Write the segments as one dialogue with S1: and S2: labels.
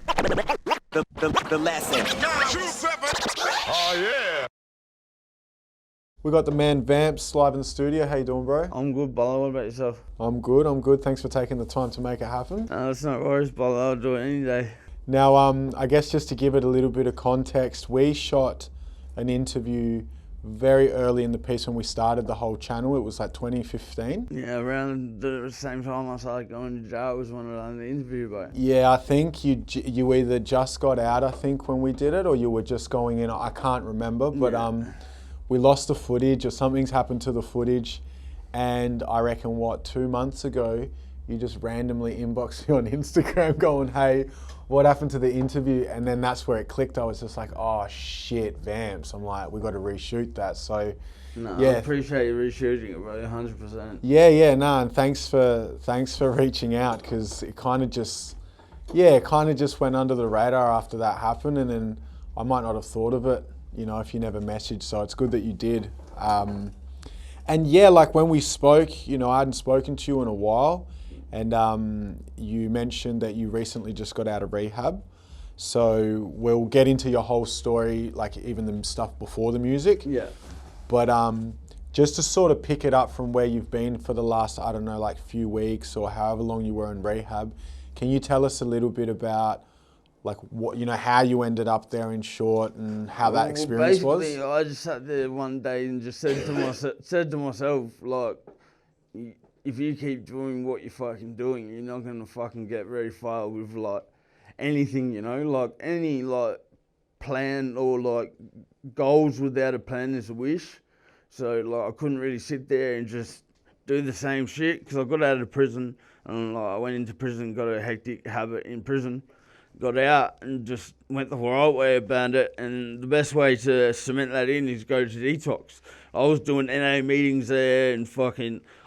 S1: The lesson.
S2: Oh yeah.
S3: We got the man VAMPTS live in the studio. How you doing, bro?
S4: I'm good, Bolo. What about yourself?
S3: I'm good. Thanks for taking the time to make it happen.
S4: That's no worries, Bolo. I'll do it any day.
S3: Now, I guess just to give it a little bit of context, we shot an interview very early in the piece when we started the whole channel. It was like 2015.
S4: Yeah, around the same time I started going to jail was when I done the interview, bro.
S3: Yeah, I think you either just got out, I think, when we did it, or you were just going in. I can't remember, but we lost the footage, or something's happened to the footage, and I reckon 2 months ago, you just randomly inboxed me on Instagram going, "Hey, what happened to the interview?" And then that's where it clicked. I was just like, "Oh shit, VAMPTS." I'm like, "We got to reshoot that." So,
S4: no,
S3: yeah.
S4: I appreciate you reshooting it, bro. 100%.
S3: Yeah, no, and thanks for reaching out, because it kind of just went under the radar after that happened, and then I might not have thought of it, if you never messaged. So it's good that you did. And yeah, like when we spoke, I hadn't spoken to you in a while, and you mentioned that you recently just got out of rehab. So we'll get into your whole story, like even the stuff before the music.
S4: Yeah.
S3: But just to sort of pick it up from where you've been for the last, I don't know, like few weeks or however long you were in rehab, can you tell us a little bit about like what, how you ended up there in short, and how that experience was?
S4: Basically, I just sat there one day and just said to myself, like, if you keep doing what you're fucking doing, you're not gonna fucking get very far with like anything, like any like plan or like goals without a plan is a wish. So like I couldn't really sit there and just do the same shit, because I got out of prison and like I went into prison, got a hectic habit in prison. Got out and just went the right way about it, and the best way to cement that in is go to detox. I was doing NA meetings there, and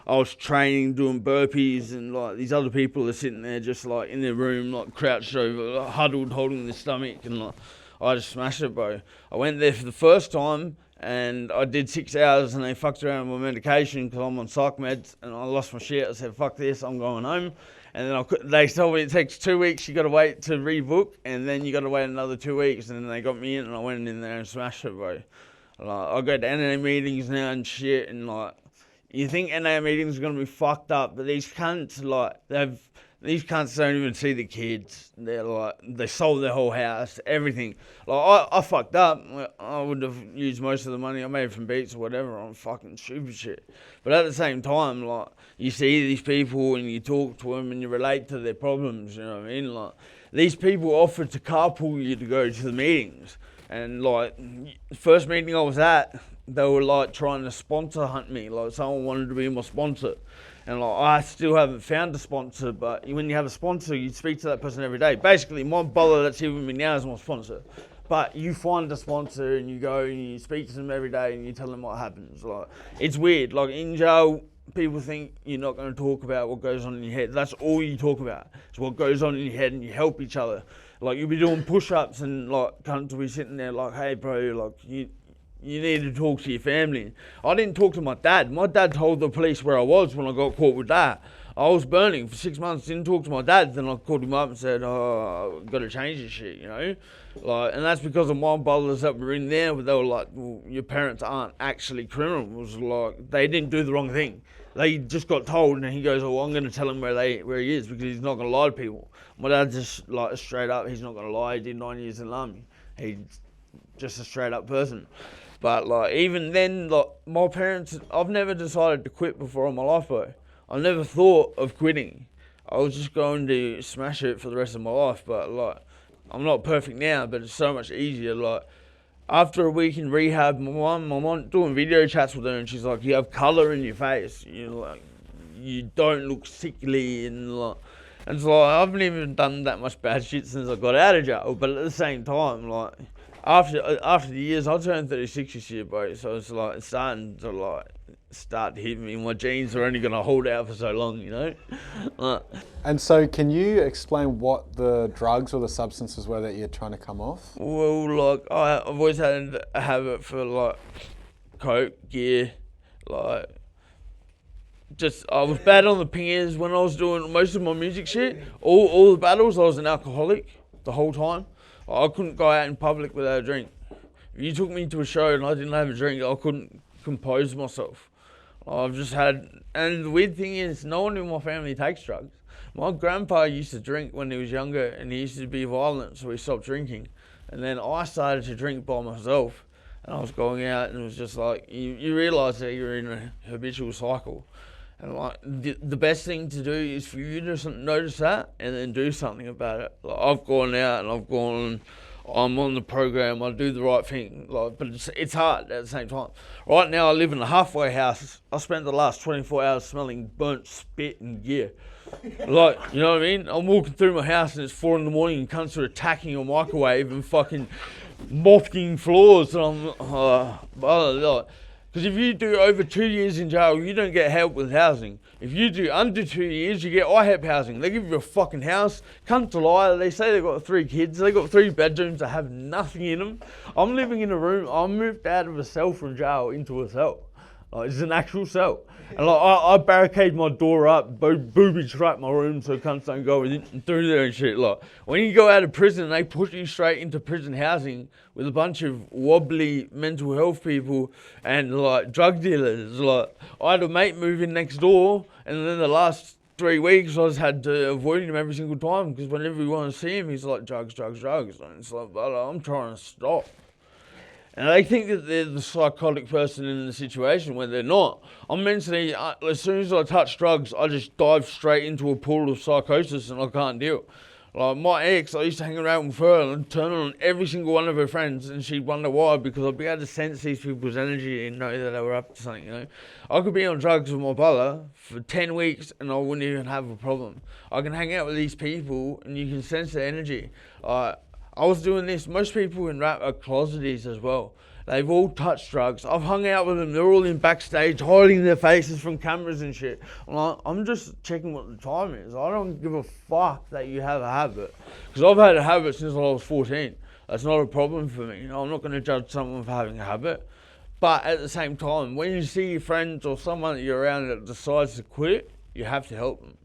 S4: I was training, doing burpees, and like these other people are sitting there just like in their room, like crouched over, like, huddled, holding their stomach, and like I just smashed it, bro. I went there for the first time, and I did 6 hours, and they fucked around with my medication because I'm on psych meds, and I lost my shit. I said, "Fuck this, I'm going home." And then they told me it takes 2 weeks, you got to wait to rebook, and then you got to wait another 2 weeks, and then they got me in, and I went in there and smashed it, bro. Like, I go to NA meetings now and shit, and like, you think NA meetings are going to be fucked up, but these cunts, like, these cunts don't even see the kids. They're like, they sold their whole house, everything. Like, I fucked up. I would have used most of the money I made from beats or whatever on fucking stupid shit. But at the same time, like, you see these people and you talk to them and you relate to their problems, you know what I mean? Like, these people offered to carpool you to go to the meetings. And like, the first meeting I was at, they were like trying to sponsor hunt me. Like, someone wanted to be my sponsor. And like, I still haven't found a sponsor, but when you have a sponsor, you speak to that person every day. Basically, my brother that's here with me now is my sponsor. But you find a sponsor and you go and you speak to them every day and you tell them what happens. Like, it's weird. Like, in jail, people think you're not going to talk about what goes on in your head. That's all you talk about. It's what goes on in your head, and you help each other. Like, you'll be doing push-ups and like, cunts will be sitting there like, "Hey, bro, like, you need to talk to your family." I didn't talk to my dad. My dad told the police where I was when I got caught with that. I was burning for 6 months, didn't talk to my dad. Then I called him up and said, "Oh, I've got to change this shit," Like, and that's because of my brothers that were in there, but they were like, "Well, your parents aren't actually criminals. Like, they didn't do the wrong thing. They just got told," and he goes, "Oh, well, I'm going to tell him where he is, because he's not going to lie to people." My dad just, like, straight up, he's not going to lie. He did 9 years in the army. He's just a straight up person. But like, even then, like, my parents, I've never decided to quit before in my life, though. I never thought of quitting. I was just going to smash it for the rest of my life. But like, I'm not perfect now, but it's so much easier. Like, after a week in rehab, my mom doing video chats with her, and she's like, "You have colour in your face. You don't look sickly," and like, and it's like, I haven't even done that much bad shit since I got out of jail. But at the same time, like, after the years, I turned 36 this year, bro. So it's like, it's starting to start to hit me. My genes are only going to hold out for so long,
S3: And so can you explain what the drugs or the substances were that you're trying to come off?
S4: Well, like, I've always had a habit for like coke, gear, like, just, I was bad on the pingers when I was doing most of my music shit. All the battles, I was an alcoholic. the whole time. I couldn't go out in public without a drink. If you took me to a show and I didn't have a drink, I couldn't compose myself. I've just had, and the weird thing is, no one in my family takes drugs. My grandpa used to drink when he was younger, and he used to be violent, so he stopped drinking. And then I started to drink by myself, and I was going out, and it was just like, you realise that you're in a habitual cycle. And like, the best thing to do is for you to notice that, and then do something about it. Like, I've gone out, and I'm on the program, I do the right thing, like, but it's hard at the same time. Right now I live in a halfway house. I spent the last 24 hours smelling burnt spit and gear. Like, you know what I mean? I'm walking through my house and it's 4 a.m. and cunts are attacking a microwave and fucking mopping floors, and I'm, because if you do over 2 years in jail, you don't get help with housing. If you do under 2 years, you get IHEP housing. They give you a fucking house. Cunt to lie. They say they've got 3 kids. They've got 3 bedrooms that have nothing in them. I'm living in a room. I moved out of a cell from jail into a cell. Like, it's an actual cell. And like, I barricade my door up, booby trap my room so cunts don't go through there and shit. Like, when you go out of prison, they push you straight into prison housing with a bunch of wobbly mental health people and like drug dealers. Like, I had a mate move in next door, and then the last 3 weeks I just had to avoid him every single time, because whenever you want to see him, he's like, drugs. And it's like, but I'm trying to stop. And they think that they're the psychotic person in the situation when they're not. I'm mentally, as soon as I touch drugs, I just dive straight into a pool of psychosis and I can't deal. Like my ex, I used to hang around with her and I'd turn on every single one of her friends, and she'd wonder why, because I'd be able to sense these people's energy and know that they were up to something, you know. I could be on drugs with my brother for 10 weeks and I wouldn't even have a problem. I can hang out with these people and you can sense their energy. I was doing this, most people in rap are closeties as well. They've all touched drugs. I've hung out with them, they're all in backstage, hiding their faces from cameras and shit. I'm just checking what the time is. I don't give a fuck that you have a habit. Because I've had a habit since I was 14. That's not a problem for me. You know, I'm not going to judge someone for having a habit. But at the same time, when you see your friends or someone that you're around that decides to quit, you have to help them.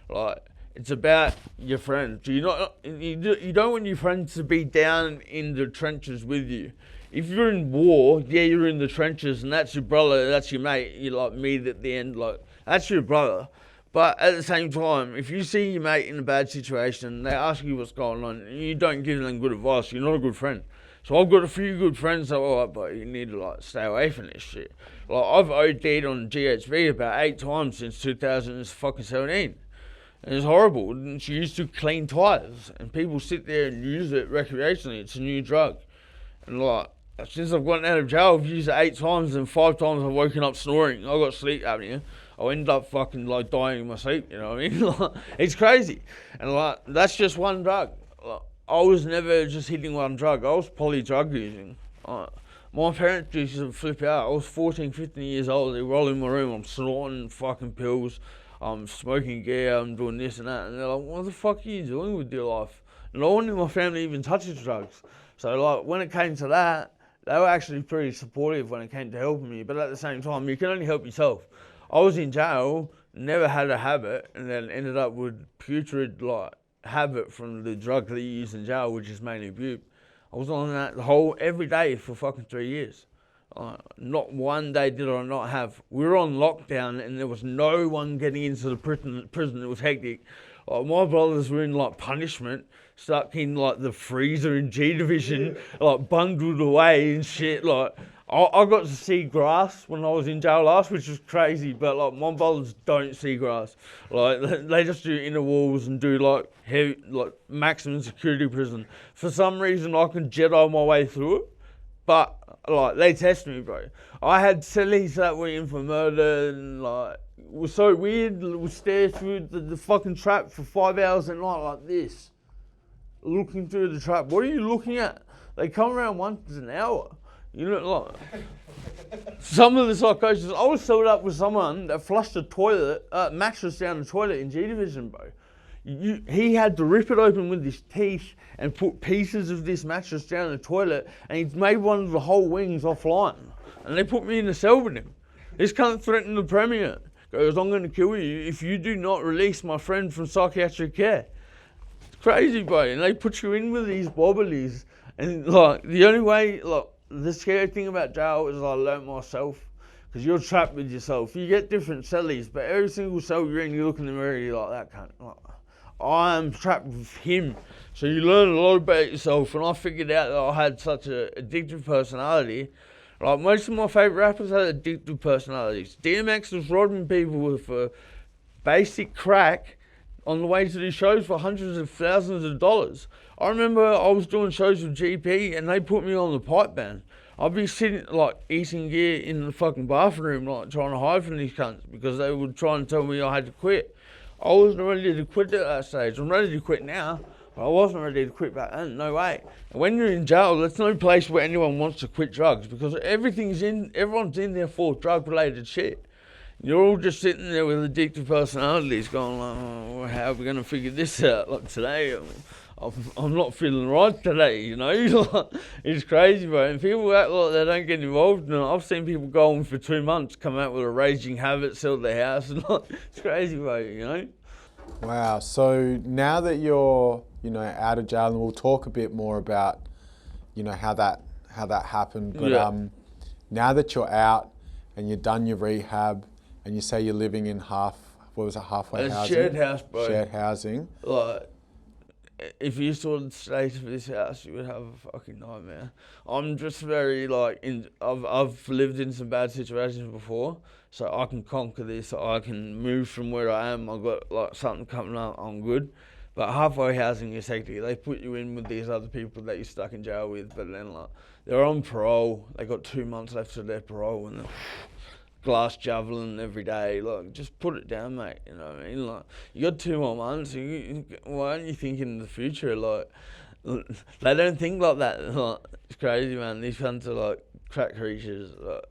S4: Like, it's about your friends. You don't want your friends to be down in the trenches with you. If you're in war, yeah, you're in the trenches, and that's your brother, that's your mate. You're like me at the end, like, that's your brother. But at the same time, if you see your mate in a bad situation, they ask you what's going on, and you don't give them good advice, you're not a good friend. So I've got a few good friends that are like, but you need to like stay away from this shit. Like, I've OD'd on GHB about 8 times since 2017. And it's horrible. And she used to clean tires, and people sit there and use it recreationally. It's a new drug. And like, since I've gotten out of jail, I've used it 8 times, and 5 times I've woken up snoring. I got sleep apnea. I ended up fucking like dying in my sleep, you know what I mean? Like, it's crazy. And like, that's just one drug. Like, I was never just hitting one drug. I was poly-drug using. My parents used to flip out. I was 14, 15 years old. They roll in my room. I'm snorting fucking pills. I'm smoking gear. I'm doing this and that. And they're like, what the fuck are you doing with your life? No one in my family even touches drugs. So like, when it came to that, they were actually pretty supportive when it came to helping me. But at the same time, you can only help yourself. I was in jail, never had a habit, and then ended up with putrid like habit from the drug that you use in jail, which is mainly bupe. I was on that every day for fucking 3 years. Not one day did I not have. We were on lockdown and there was no one getting into the prison. It was hectic. My brothers were in like punishment, stuck in like the freezer in G Division, like bundled away and shit. Like, I got to see grass when I was in jail last, which was crazy, but like my brothers don't see grass. Like, they just do inner walls and do like heavy, like maximum security prison. For some reason I can Jedi my way through it, but like, they test me, bro. I had cellies that were in for murder, and like, it was so weird. We stare through the fucking trap for 5 hours at night like this, looking through the trap. What are you looking at? They come around once an hour. You know, like, some of the psychosis. I was sold up with someone that flushed a toilet, mattress down the toilet in G Division, bro. He had to rip it open with his teeth and put pieces of this mattress down the toilet, and he made one of the whole wings offline. And they put me in the cell with him. This cunt threatened the Premier. Goes, I'm going to kill you if you do not release my friend from psychiatric care. crazy, bro. And they put you in with these wobblies. And, like, the only way, like, the scary thing about jail is I learnt myself. Because you're trapped with yourself. You get different cellies, but every single cell you're in, you look in the mirror, you're like, that cunt. Like, I'm trapped with him. So you learn a lot about yourself. And I figured out that I had such an addictive personality. Like, most of my favourite rappers had addictive personalities. DMX was robbing people with basic crack on the way to these shows for hundreds of thousands of dollars. I remember I was doing shows with GP and they put me on the pipe band. I'd be sitting, like, eating gear in the fucking bathroom, like, trying to hide from these cunts because they would try and tell me I had to quit. I wasn't ready to quit at that stage. I'm ready to quit now, but I wasn't ready to quit back then, no way. And when you're in jail, that's no place where anyone wants to quit drugs because everyone's in there for drug-related shit. You're all just sitting there with addictive personalities going like, oh, how are we going to figure this out? Like, today, I'm not feeling right today, you know? It's crazy, bro. And people act like they don't get involved in it. I've seen people go on for 2 months, come out with a raging habit, sell their house, and like, it's crazy, bro, you know?
S3: Wow. So now that you're, you know, out of jail, and we'll talk a bit more about, you know, how that happened. But now that you're out and you've done your rehab, and you say you're living in halfway housing?
S4: Shared house, bro.
S3: Shared housing.
S4: Like, if you saw the state of this house, you would have a fucking nightmare. I'm just very, like, I've lived in some bad situations before, so I can conquer this. I can move from where I am. I've got, like, something coming up. I'm good. But halfway housing is hectic. They put you in with these other people that you're stuck in jail with, but then, like, they're on parole. They got 2 months left of their parole, and glass javelin every day. Like, just put it down, mate. You know what I mean? Like, you got 2 more months. Why aren't you thinking in the future? Like, they don't think like that. Like, it's crazy, man. These cunts are like crack creatures. Like.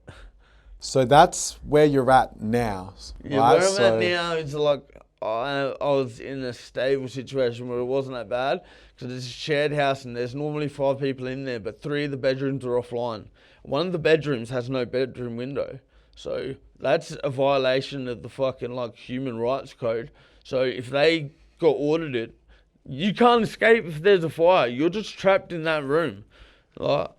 S4: So
S3: that's where you're at now.
S4: Yeah, right? Where I'm at now is like I was in a stable situation where it wasn't that bad because it's a shared house and there's normally 5 people in there, but 3 of the bedrooms are offline. One of the bedrooms has no bedroom window. So that's a violation of the fucking, like, human rights code. So if they got audited, you can't escape if there's a fire. You're just trapped in that room. Like,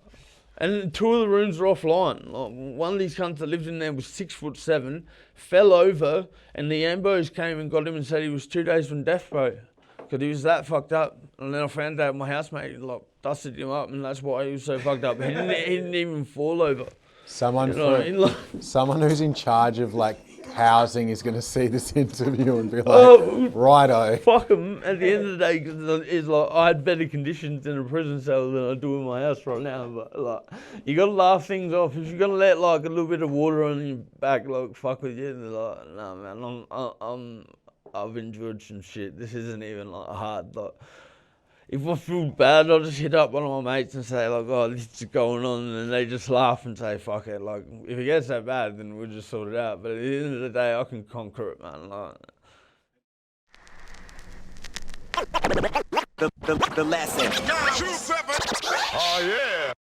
S4: and 2 of the rooms are offline. Like, one of these cunts that lived in there was 6'7", fell over, and the ambos came and got him and said he was 2 days from death row because he was that fucked up. And then I found out my housemate, like, dusted him up, and that's why he was so fucked up. He didn't even fall over.
S3: Someone who's in charge of, like, housing is going to see this interview and be like, righto.
S4: Fuck them at the end of the day, because it's like, I had better conditions in a prison cell than I do in my house right now. But, like, you got to laugh things off. If you're going to let, like, a little bit of water on your back, like, fuck with you, and they're like, no, man, I've endured some shit. This isn't even, like, hard. Like, if I feel bad, I'll just hit up one of my mates and say, like, oh, this is going on, and they just laugh and say, fuck it. Like, if it gets that bad, then we'll just sort it out. But at the end of the day, I can conquer it, man. Like,
S2: the lesson. 27. Oh, yeah.